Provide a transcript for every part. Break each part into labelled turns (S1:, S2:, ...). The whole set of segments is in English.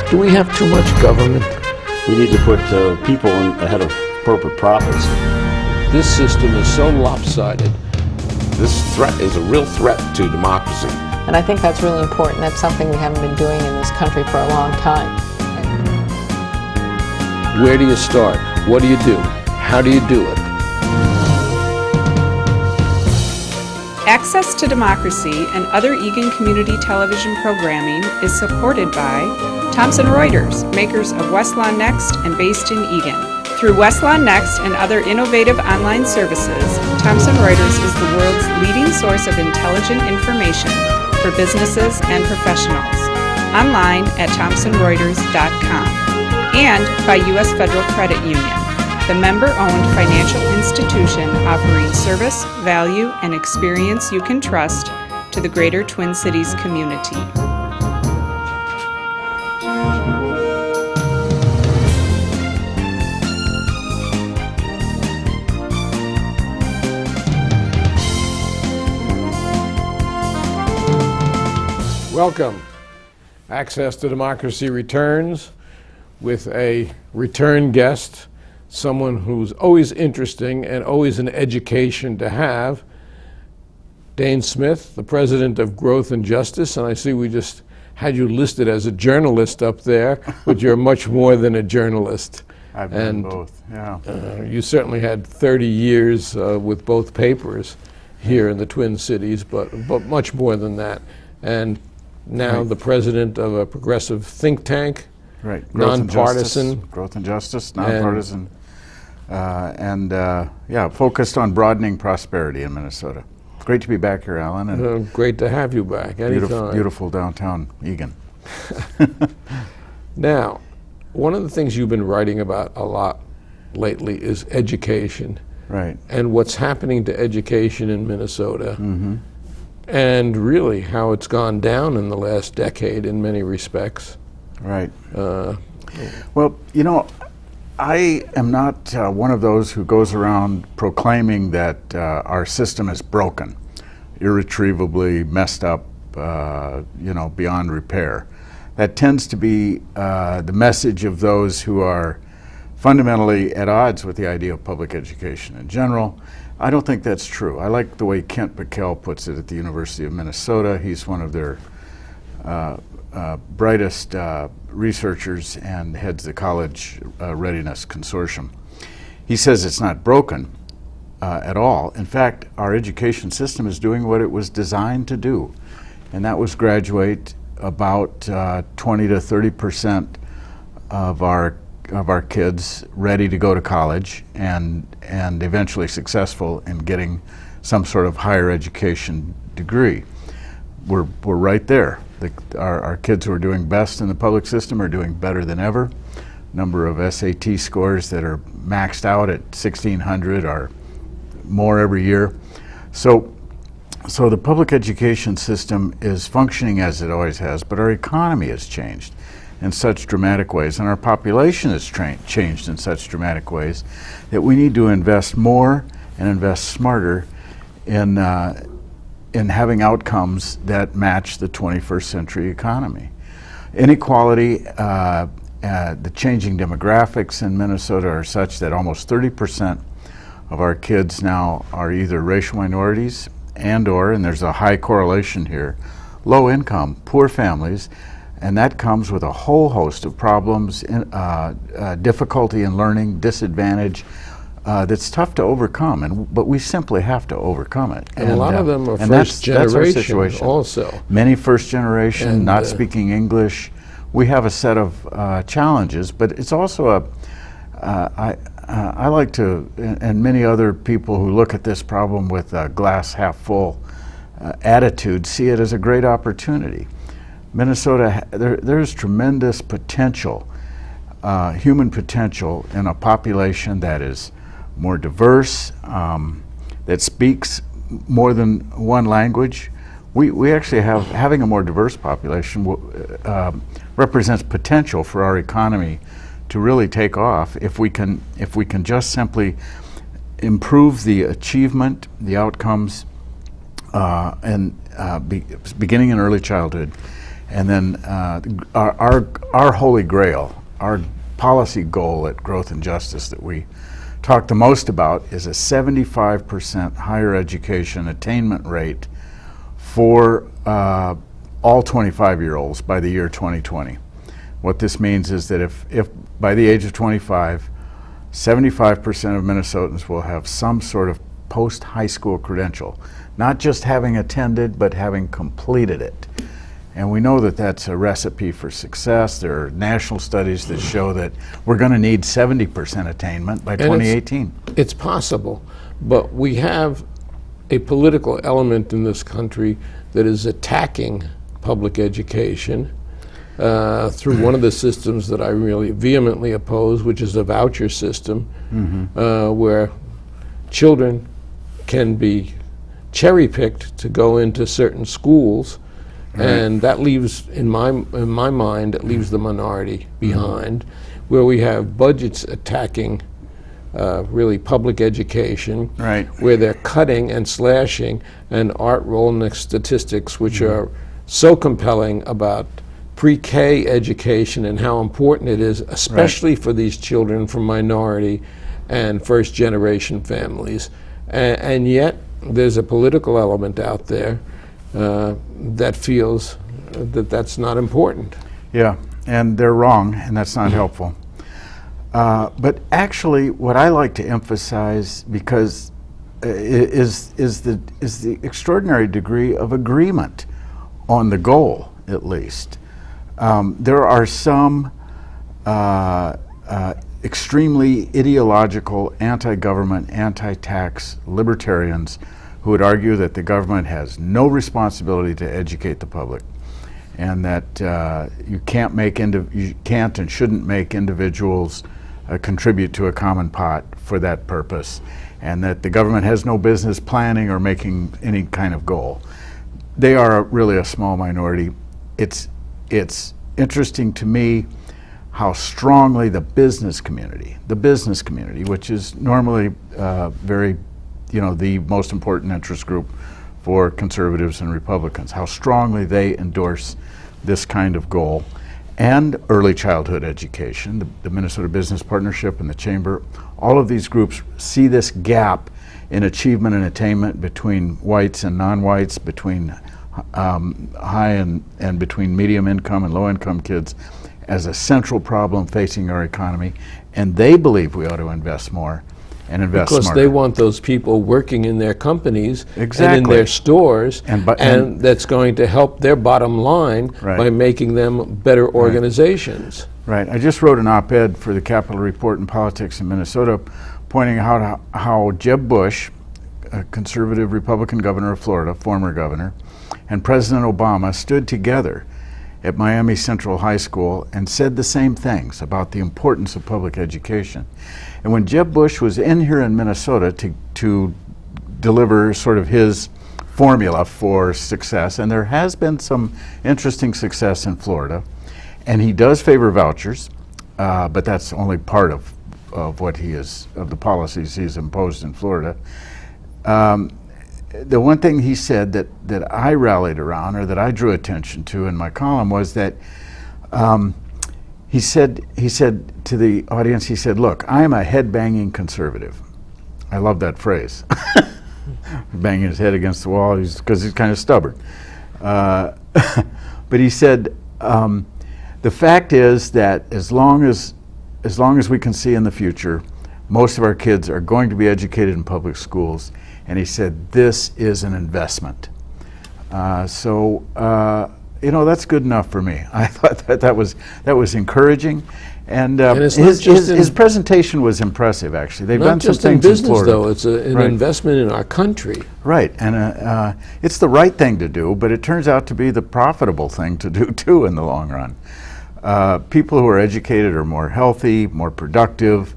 S1: Do we have too much government?
S2: We need to put people ahead of corporate profits.
S1: This system is so lopsided.
S3: This threat is a real threat to democracy.
S4: And I think that's really important. That's something we haven't been doing in this country for a long time.
S1: Where do you start? What do you do? How do you do it?
S5: Access to Democracy and other Eagan community television programming is supported by Thomson Reuters, makers of Westlawn Next and based in Eagan. Through Westlawn Next and other innovative online services, Thomson Reuters is the world's leading source of intelligent information for businesses and professionals. Online at thomsonreuters.com. And by U.S. Federal Credit Union, the member-owned financial institution offering service, value, and experience you can trust to the greater Twin Cities community.
S1: Welcome. Access to Democracy returns with a return guest, someone who's always interesting and always an education to have. Dane Smith, the president of Growth and Justice, and I see we just had you listed as a journalist up there, but you're much more than a journalist.
S6: I've done both, yeah.
S1: You certainly had 30 years with both papers here in the Twin Cities, but much more than that. And now the president of a progressive think tank,
S6: right,
S1: nonpartisan.
S6: Growth and Justice, nonpartisan, and focused on broadening prosperity in Minnesota. Great to be back here, Alan. And
S1: great to have you back. Anytime.
S6: Beautiful downtown Eagan.
S1: Now, one of the things you've been writing about a lot lately is education.
S6: Right.
S1: And what's happening to education in Minnesota.
S6: Mm-hmm.
S1: And really how it's gone down in the last decade in many respects.
S6: Right. Well, you know, I am not one of those who goes around proclaiming that our system is broken, irretrievably messed up, beyond repair. That tends to be the message of those who are fundamentally at odds with the idea of public education in general. I don't think that's true. I like the way Kent Bickel puts it at the University of Minnesota. He's one of their brightest researchers and heads the College Readiness Consortium. He says it's not broken at all. In fact, our education system is doing what it was designed to do, and that was graduate about 20 to 30% of our kids ready to go to college and eventually successful in getting some sort of higher education degree. We're right there. Our kids who are doing best in the public system are doing better than ever. Number of SAT scores that are maxed out at 1,600 are more every year. So the public education system is functioning as it always has, but our economy has changed in such dramatic ways, and our population has changed in such dramatic ways that we need to invest more and invest smarter in having outcomes that match the 21st century economy. Inequality, the changing demographics in Minnesota are such that almost 30% of our kids now are either racial minorities and there's a high correlation here, low income, poor families, and that comes with a whole host of problems, difficulty in learning, disadvantage, that's tough to overcome, but we simply have to overcome it.
S1: And a lot of them are first generation also.
S6: Many first generation, not speaking English. We have a set of challenges, but it's also I like to, and many other people who look at this problem with a glass half full attitude, see it as a great opportunity. Minnesota, there's tremendous potential, human potential in a population that is more diverse, that speaks more than one language. We actually having a more diverse population represents potential for our economy to really take off if we can just simply improve the achievement, the outcomes, beginning in early childhood, And then our holy grail, our policy goal at Growth and Justice that we talk the most about is a 75% higher education attainment rate for all 25-year-olds by the year 2020. What this means is that if by the age of 25, 75% of Minnesotans will have some sort of post-high school credential, not just having attended, but having completed it. And we know that that's a recipe for success. There are national studies that show that we're going to need 70% attainment by 2018.
S1: It's possible, but we have a political element in this country that is attacking public education through one of the systems that I really vehemently oppose, which is a voucher system, where children can be cherry-picked to go into certain schools, and that leaves, in my mind, it leaves the minority behind, where we have budgets attacking really public education, where they're cutting and slashing, and Art Rolnick's statistics, which are so compelling about pre-K education and how important it is, especially for these children from minority and first-generation families. And yet, there's a political element out there that feels that that's not important.
S6: Yeah, and they're wrong, and that's not helpful. But actually, what I like to emphasize, because is the extraordinary degree of agreement on the goal, at least. There are some extremely ideological, anti-government, anti-tax libertarians who would argue that the government has no responsibility to educate the public, and that you can't and shouldn't make individuals contribute to a common pot for that purpose, and that the government has no business planning or making any kind of goal. They are really a small minority. It's interesting to me how strongly the business community, which is normally very, the most important interest group for conservatives and Republicans, how strongly they endorse this kind of goal. And early childhood education, the Minnesota Business Partnership and the Chamber, all of these groups see this gap in achievement and attainment between whites and non-whites, between high and between medium income and low income kids as a central problem facing our economy, and they believe we ought to invest more and invest
S1: because
S6: smarter.
S1: they want those people working in their companies and in
S6: Exactly.
S1: their stores,
S6: And
S1: that's going to help their bottom line
S6: Right.
S1: by making them better organizations.
S6: Right. I just wrote an op-ed for the Capitol Report in Politics in Minnesota pointing out how Jeb Bush, a conservative Republican governor of Florida, former governor, and President Obama stood together at Miami Central High School and said the same things about the importance of public education. And when Jeb Bush was in here in Minnesota to deliver sort of his formula for success, and there has been some interesting success in Florida, and he does favor vouchers, but that's only part of what of the policies he's imposed in Florida. The one thing he said that I rallied around, or that I drew attention to in my column, was that he said to the audience, he said, "Look, I am a head-banging conservative." I love that phrase. Banging his head against the wall because he's kind of stubborn. But he said, the fact is that as long as we can see in the future, most of our kids are going to be educated in public schools. And he said, this is an investment. So that's good enough for me. I thought that was encouraging. And his presentation was impressive, actually. They've done some things
S1: in business,
S6: in Florida.
S1: though. It's an investment in our country.
S6: Right, and it's the right thing to do, but it turns out to be the profitable thing to do, too, in the long run. People who are educated are more healthy, more productive.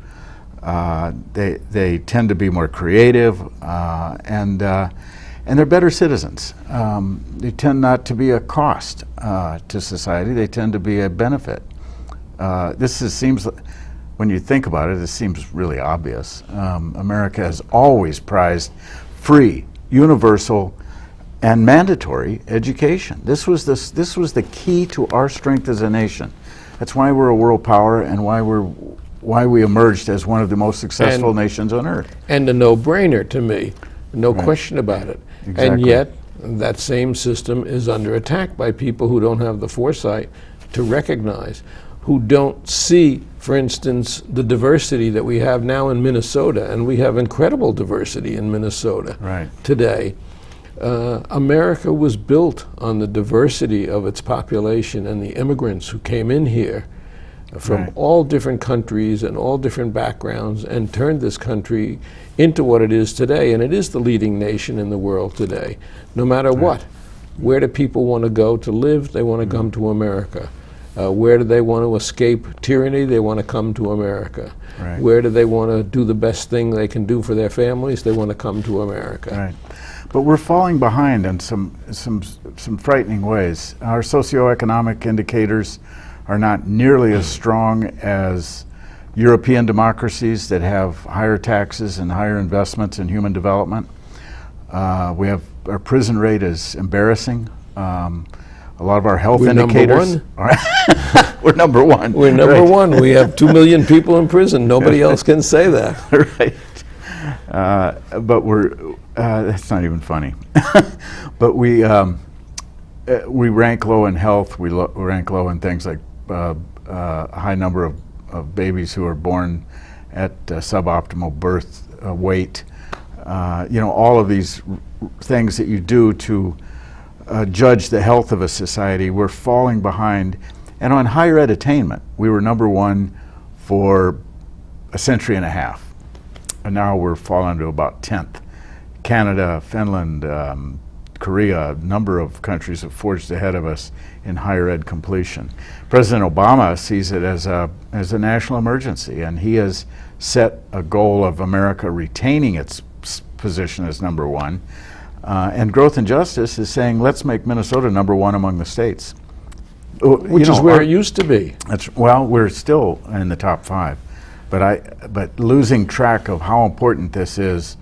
S6: They tend to be more creative, and they're better citizens. They tend not to be a cost to society. They tend to be a benefit. Seems, when you think about it, this seems really obvious. America has always prized free, universal and mandatory education. This was the key to our strength as a nation. That's why we're a world power and why we emerged as one of the most successful nations on earth.
S1: And a no-brainer to me, no
S6: Right.
S1: question about it.
S6: Exactly.
S1: And yet, that same system is under attack by people who don't have the foresight to recognize, who don't see, for instance, the diversity that we have now in Minnesota, and we have incredible diversity in Minnesota
S6: Right.
S1: today. America was built on the diversity of its population and the immigrants who came in here from
S6: Right.
S1: all different countries and all different backgrounds and turned this country into what it is today. And it is the leading nation in the world today, no matter what. Where do people want to go to live? They want to come to America. Where do they want to escape tyranny? They want to come to America.
S6: Right.
S1: Where do they want to do the best thing they can do for their families? They want to come to America.
S6: Right. But we're falling behind in some frightening ways. Our socioeconomic indicators are not nearly as strong as European democracies that have higher taxes and higher investments in human development. Our prison rate is embarrassing. A lot of our health
S1: We're
S6: indicators. We're number one.
S1: We're number
S6: Right.
S1: one. We have 2 million people in prison. Nobody else can say that.
S6: Right. But that's not even funny. But we rank low in health. We rank low in things like a high number of babies who are born at suboptimal birth weight. All of these things that you do to judge the health of a society, we're falling behind. And on higher ed attainment, we were number one for a century and a half. And now we're falling to about 10th. Canada, Finland, Korea, a number of countries have forged ahead of us in higher ed completion. President Obama sees it as a national emergency, and he has set a goal of America retaining its position as number one. And Growth and Justice is saying, let's make Minnesota number one among the states.
S1: Which is where it used to be.
S6: Well, we're still in the top 5, but losing track of how important this is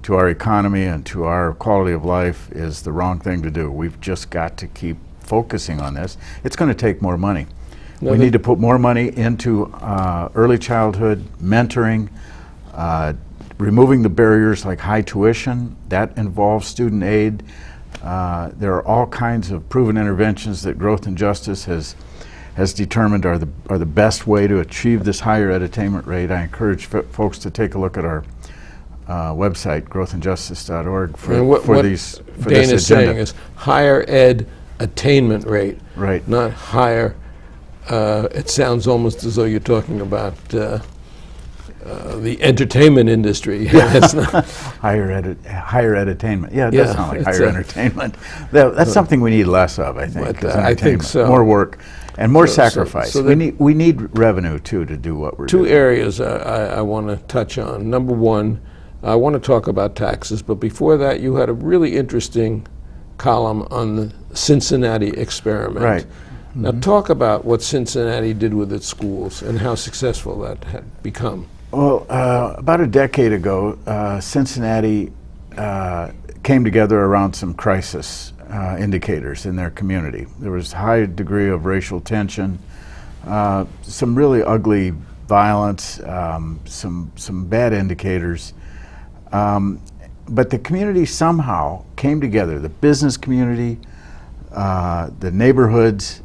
S6: to our economy and to our quality of life is the wrong thing to do. We've just got to keep focusing on this. It's going to take more money. We need to put more money into early childhood, mentoring, removing the barriers like high tuition. That involves student aid. There are all kinds of proven interventions that Growth and Justice has determined are the best way to achieve this higher ed attainment rate. I encourage folks to take a look at our website, growthandjustice.org, for
S1: Dane
S6: this
S1: is saying is higher ed attainment rate,
S6: Right.
S1: not higher. It sounds almost as though you're talking about the entertainment industry. It's not.
S6: higher ed attainment. Yeah, it
S1: Yeah,
S6: does sound like
S1: it's
S6: higher entertainment. That's something we need less of, I think.
S1: But,
S6: is
S1: I think
S6: entertainment.
S1: so.
S6: More work and more
S1: So
S6: sacrifice.
S1: that-
S6: we need revenue too to do what we're
S1: Two
S6: doing.
S1: areas I want to touch on. Number one, I want to talk about taxes, but before that, you had a really interesting column on the Cincinnati experiment.
S6: Right.
S1: Now talk about what Cincinnati did with its schools and how successful that had become.
S6: Well, about a decade ago, Cincinnati came together around some crisis indicators in their community. There was a high degree of racial tension, some really ugly violence, some bad indicators. But the community somehow came together, the business community, the neighborhoods,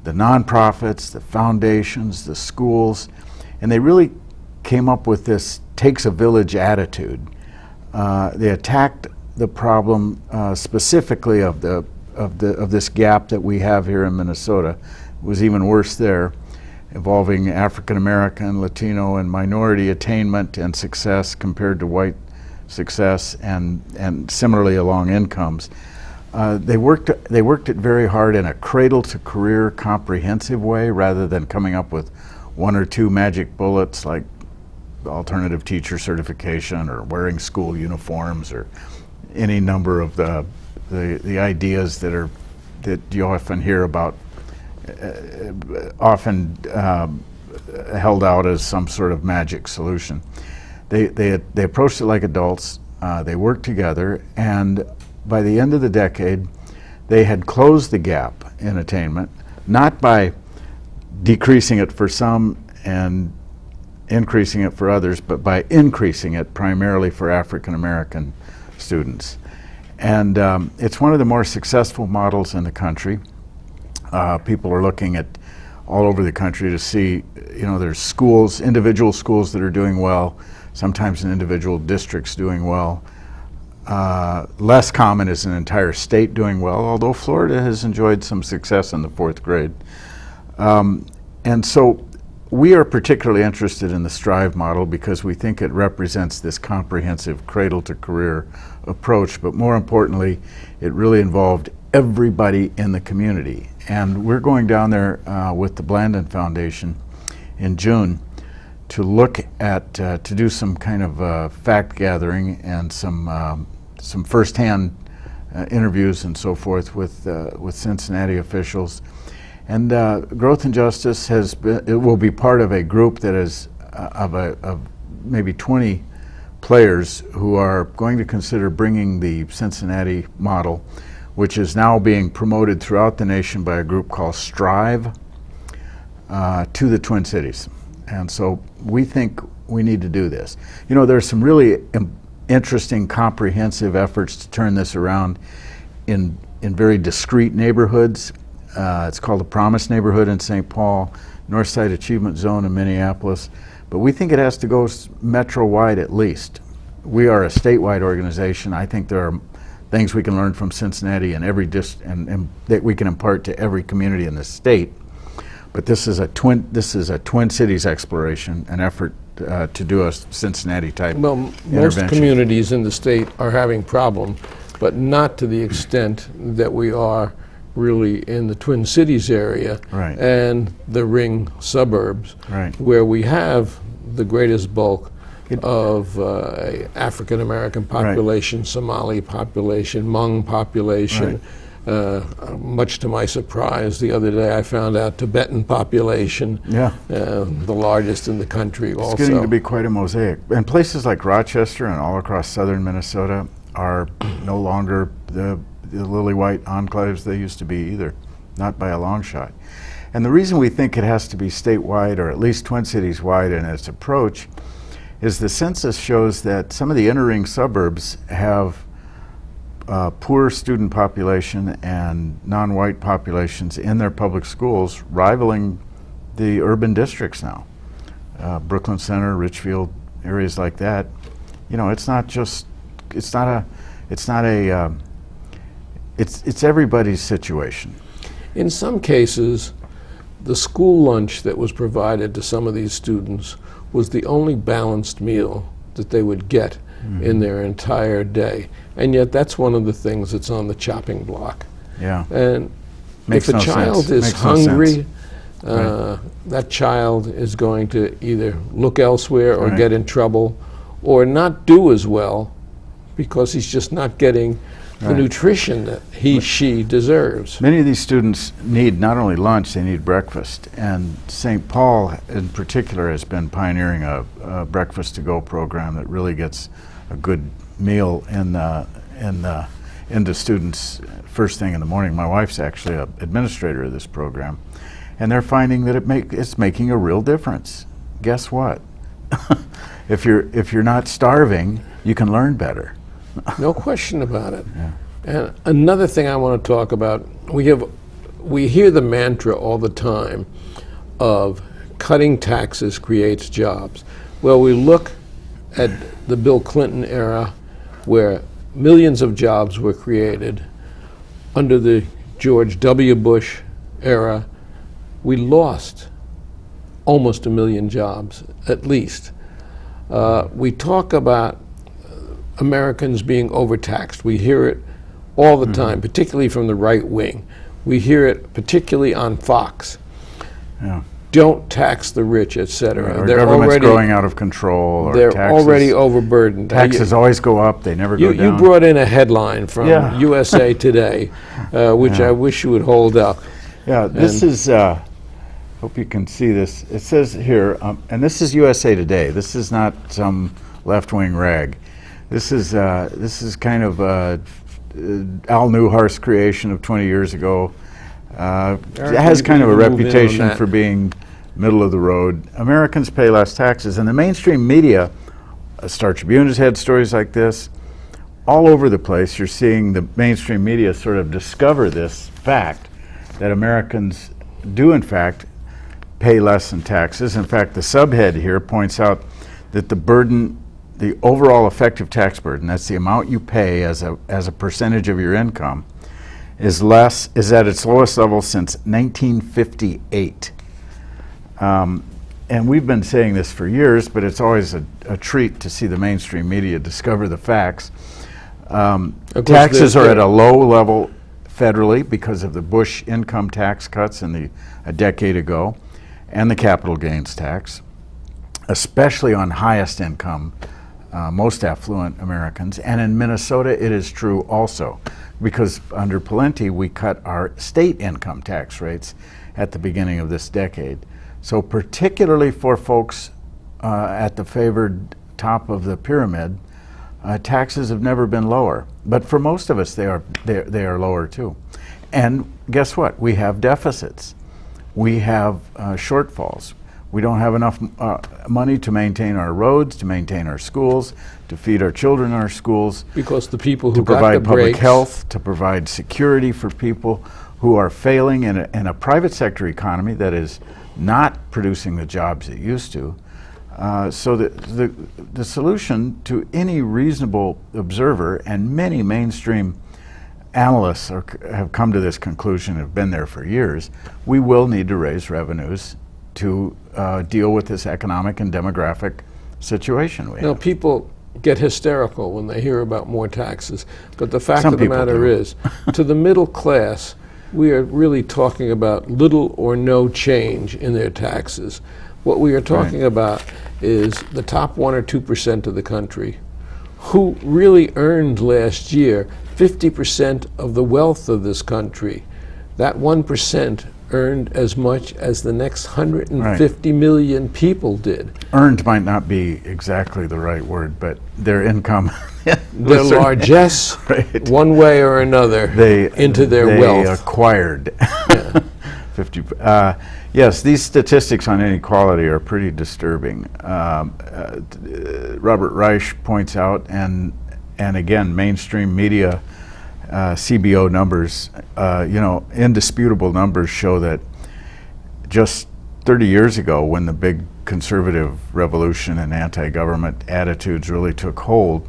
S6: the nonprofits, the foundations, the schools, and they really came up with this takes a village attitude. They attacked the problem specifically of this gap that we have here in Minnesota. It was even worse there, involving African American, Latino, and minority attainment and success compared to white success, and similarly along incomes. They worked it very hard in a cradle-to-career comprehensive way, rather than coming up with one or two magic bullets like alternative teacher certification or wearing school uniforms or any number of the ideas that you often hear about, often held out as some sort of magic solution. They approached it like adults. They worked together, and by the end of the decade, they had closed the gap in attainment, not by decreasing it for some and increasing it for others, but by increasing it primarily for African American students. And it's one of the more successful models in the country. People are looking at all over the country to see, there's schools, individual schools that are doing well, sometimes in individual districts doing well. Less common is an entire state doing well, although Florida has enjoyed some success in the 4th grade. And so we are particularly interested in the STRIVE model because we think it represents this comprehensive cradle-to-career approach, but more importantly, it really involved everybody in the community. And we're going down there with the Blandin Foundation in June to look at, to do some kind of fact gathering and some firsthand interviews and so forth with Cincinnati officials. And Growth and Justice it will be part of a group that is of maybe 20 players who are going to consider bringing the Cincinnati model, which is now being promoted throughout the nation by a group called STRIVE, to the Twin Cities. And so we think we need to do this. There's some really interesting, comprehensive efforts to turn this around in very discrete neighborhoods. It's called the Promise Neighborhood in St. Paul, Northside Achievement Zone in Minneapolis. But we think it has to go metro-wide at least. We are a statewide organization. I think there are things we can learn from Cincinnati and every and that we can impart to every community in the state. But this is a Twin Cities exploration, an effort to do a Cincinnati type intervention.
S1: Most communities in the state are having problems, but not to the extent that we are really in the Twin Cities area and the ring suburbs, where we have the greatest bulk of African American population, Somali population, Hmong population. Much to my surprise, the other day I found out Tibetan population, the largest in the country also.
S6: It's getting to be quite a mosaic. And places like Rochester and all across southern Minnesota are no longer the lily white enclaves they used to be either, not by a long shot. And the reason we think it has to be statewide, or at least Twin Cities wide in its approach, is the census shows that some of the inner ring suburbs have poor student population and non-white populations in their public schools, rivaling the urban districts now. Brooklyn Center, Richfield, areas like that. It's everybody's situation.
S1: In some cases, the school lunch that was provided to some of these students was the only balanced meal that they would get in their entire day. And yet that's one of the things that's on the chopping block.
S6: Yeah.
S1: And
S6: Makes
S1: if a
S6: no
S1: child
S6: sense.
S1: is
S6: Makes no
S1: hungry,
S6: sense.
S1: that child is going to either look elsewhere or
S6: Right.
S1: get in trouble or not do as well because he's just not getting the nutrition that she deserves.
S6: Many of these students need not only lunch, they need breakfast. And St. Paul in particular has been pioneering a breakfast to go program that really gets a good meal into students first thing in the morning. My wife's actually an administrator of this program, and they're finding that it's making a real difference. Guess what? If you're not starving, you can learn better.
S1: No question about it. And another thing I want to talk about, we hear the mantra all the time of cutting taxes creates jobs. Well, we look at the Bill Clinton era where millions of jobs were created. Under the George W. Bush era, we lost almost 1 million jobs, at least. We talk about Americans being overtaxed. We hear it all the time, particularly from the right wing. We hear it particularly on Fox. Don't tax the rich, etc.
S6: Our government's growing out of control. Or
S1: They're
S6: taxes,
S1: already overburdened.
S6: Taxes always go up, they never go down.
S1: You brought in a headline from USA Today, which I wish you would hold up.
S6: Yeah, this is, hope you can see this. It says here, and this is USA Today. This is not some left-wing rag. This is kind of Al Newhart's creation of 20 years ago. It has
S1: you
S6: kind of a
S1: can move in on
S6: reputation
S1: that.
S6: for being middle of the road. Americans pay less taxes, and the mainstream media, Star Tribune has had stories like this. All over the place, you're seeing the mainstream media sort of discover this fact that Americans do, in fact, pay less in taxes. In fact, the subhead here points out that the overall effective tax burden, that's the amount you pay as a percentage of your income, is at its lowest level since 1958. And we've been saying this for years, but it's always a treat to see the mainstream media discover the facts. Taxes are at a low level federally because of the Bush income tax cuts a decade ago, and the capital gains tax, especially on highest income, most affluent Americans. And in Minnesota, it is true also, because under Pawlenty, we cut our state income tax rates at the beginning of this decade. So particularly for folks at the favored top of the pyramid, taxes have never been lower. But for most of us, they are lower too. And guess what? We have deficits. We have shortfalls. We don't have enough money to maintain our roads, to maintain our schools, to feed our children in our schools.
S1: Because the people who
S6: to
S1: got the
S6: provide public
S1: breaks,
S6: health, to provide security for people who are failing in a private sector economy that is not producing the jobs it used to. So the solution to any reasonable observer, and many mainstream analysts have come to this conclusion, have been there for years, we will need to raise revenues to deal with this economic and demographic situation we
S1: you know,
S6: have.
S1: people get hysterical when they hear about more taxes, but the fact
S6: Some
S1: of the
S6: people
S1: matter
S6: do.
S1: is, to the middle class, we are really talking about little or no change in their taxes. What we are talking about is the top 1 or 2% of the country who really earned last year 50% of the wealth of this country. That 1% earned as much as the next 150 million people did.
S6: Earned might not be exactly the right word, but their income.
S1: Their largesse,
S6: Right.
S1: one way or another, into their
S6: they
S1: wealth.
S6: acquired. 50. Yes, these statistics on inequality are pretty disturbing. Robert Reich points out, and again, mainstream media, CBO numbers, indisputable numbers show that just 30 years ago, when the big conservative revolution and anti-government attitudes really took hold,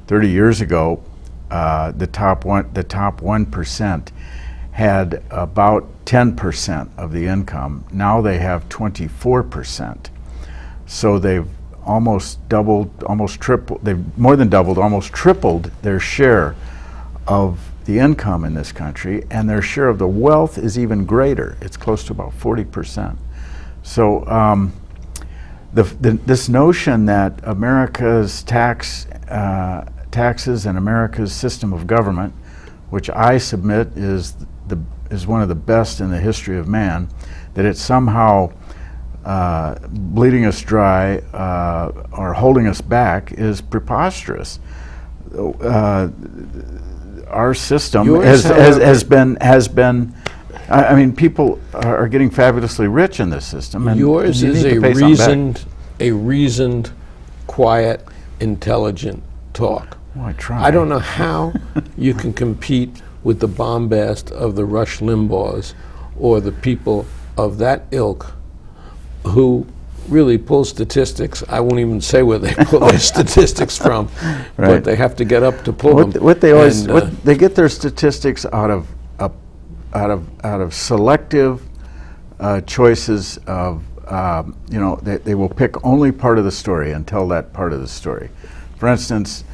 S6: 30 years ago, the top 1% had about 10% of the income. Now they have 24%. So they've almost doubled, almost tripled, they've more than doubled, almost tripled their share of the income in this country, and their share of the wealth is even greater. It's close to about 40%. So this notion that America's taxes and America's system of government, which I submit is one of the best in the history of man, that it's somehow bleeding us dry or holding us back, is preposterous. Our system has been. I mean, people are getting fabulously rich in this system. And
S1: Yours
S6: you
S1: is
S6: need to pay something back.
S1: a reasoned, quiet, intelligent talk.
S6: Well, I try.
S1: I don't know how you can compete with the bombast of the Rush Limbaughs or the people of that ilk who really pull statistics. I won't even say where they pull their statistics from,
S6: Right.
S1: but they have to get up to pull them.
S6: What they always
S1: And,
S6: they get their statistics out of selective choices of they will pick only part of the story and tell that part of the story. For instance,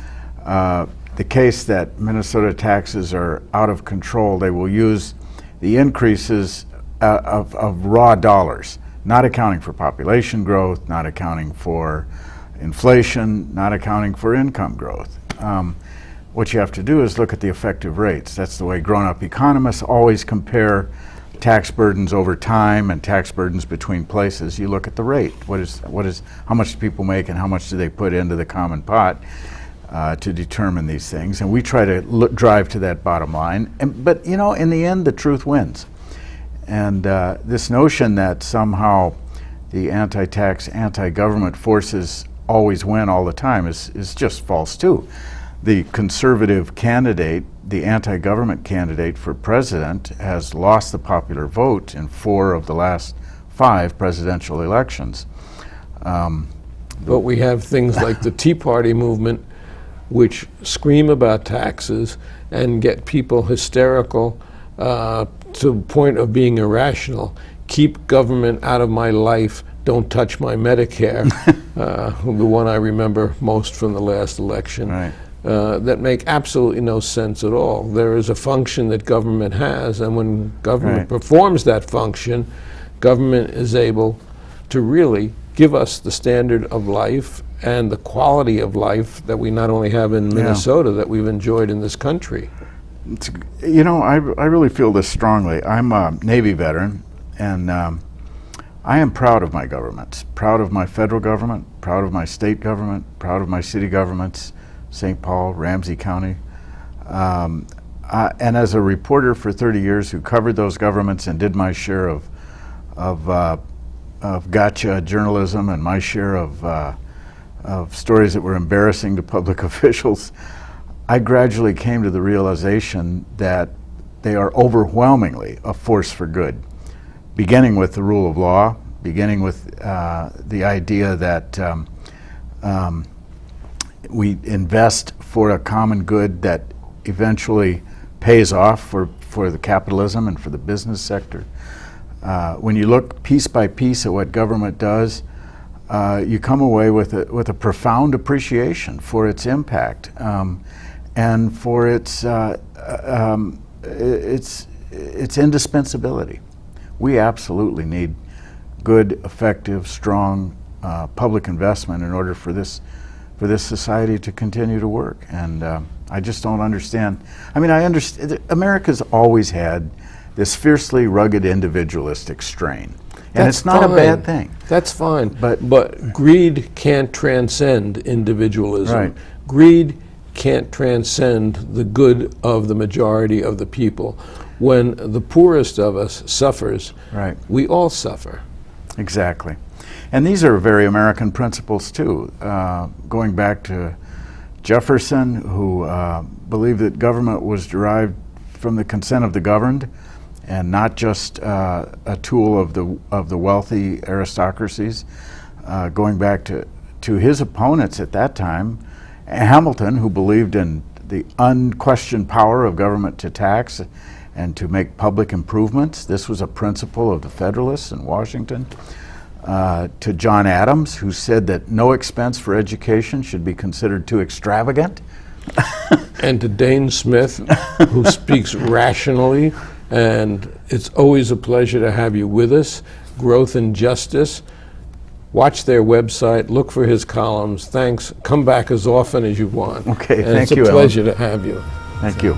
S6: the case that Minnesota taxes are out of control, they will use the increases of raw dollars, not accounting for population growth, not accounting for inflation, not accounting for income growth. What you have to do is look at the effective rates. That's the way grown-up economists always compare tax burdens over time and tax burdens between places. You look at the rate. How much do people make and how much do they put into the common pot? to determine these things, and we try to drive to that bottom line. But you know, in the end, the truth wins. And this notion that somehow the anti-tax, anti-government forces always win all the time is just false too. The conservative candidate, the anti-government candidate for president, has lost the popular vote in 4 of the last 5 presidential elections.
S1: But we have things like the Tea Party movement, which scream about taxes and get people hysterical to the point of being irrational. Keep government out of my life, don't touch my Medicare, the one I remember most from the last election,
S6: Right.
S1: that make absolutely no sense at all. There is a function that government has, and when government
S6: Right.
S1: performs that function, government is able to really give us the standard of life and the quality of life that we not only have in Minnesota, that we've enjoyed in this country.
S6: You know, I really feel this strongly. I'm a Navy veteran, and I am proud of my governments, proud of my federal government, proud of my state government, proud of my city governments, St. Paul, Ramsey County. And as a reporter for 30 years who covered those governments and did my share of gotcha journalism and my share of stories that were embarrassing to public officials, I gradually came to the realization that they are overwhelmingly a force for good, beginning with the rule of law, beginning with the idea that we invest for a common good that eventually pays off for the capitalism and for the business sector. When you look piece by piece at what government does, you come away with a profound appreciation for its impact and for its indispensability. We absolutely need good, effective, strong public investment in order for this society to continue to work. And I just don't understand. I mean, I understand. America's always had this fiercely rugged individualistic strain. And
S1: That's
S6: it's not
S1: fine.
S6: a bad thing.
S1: That's fine.
S6: But
S1: greed can't transcend individualism.
S6: Right.
S1: Greed can't transcend the good of the majority of the people. When the poorest of us suffers,
S6: Right.
S1: we all suffer.
S6: Exactly. And these are very American principles too. Going back to Jefferson, who believed that government was derived from the consent of the governed, and not just a tool of the wealthy aristocracies. Going back to his opponents at that time, Hamilton, who believed in the unquestioned power of government to tax and to make public improvements. This was a principle of the Federalists in Washington. To John Adams, who said that no expense for education should be considered too extravagant.
S1: And to Dane Smith, who speaks rationally, and it's always a pleasure to have you with us. Growth and Justice. Watch their website, look for his columns. Thanks. Come back as often as you want.
S6: Okay,
S1: and
S6: thank you,
S1: it's a
S6: Alan.
S1: pleasure to have you.
S6: Thank you.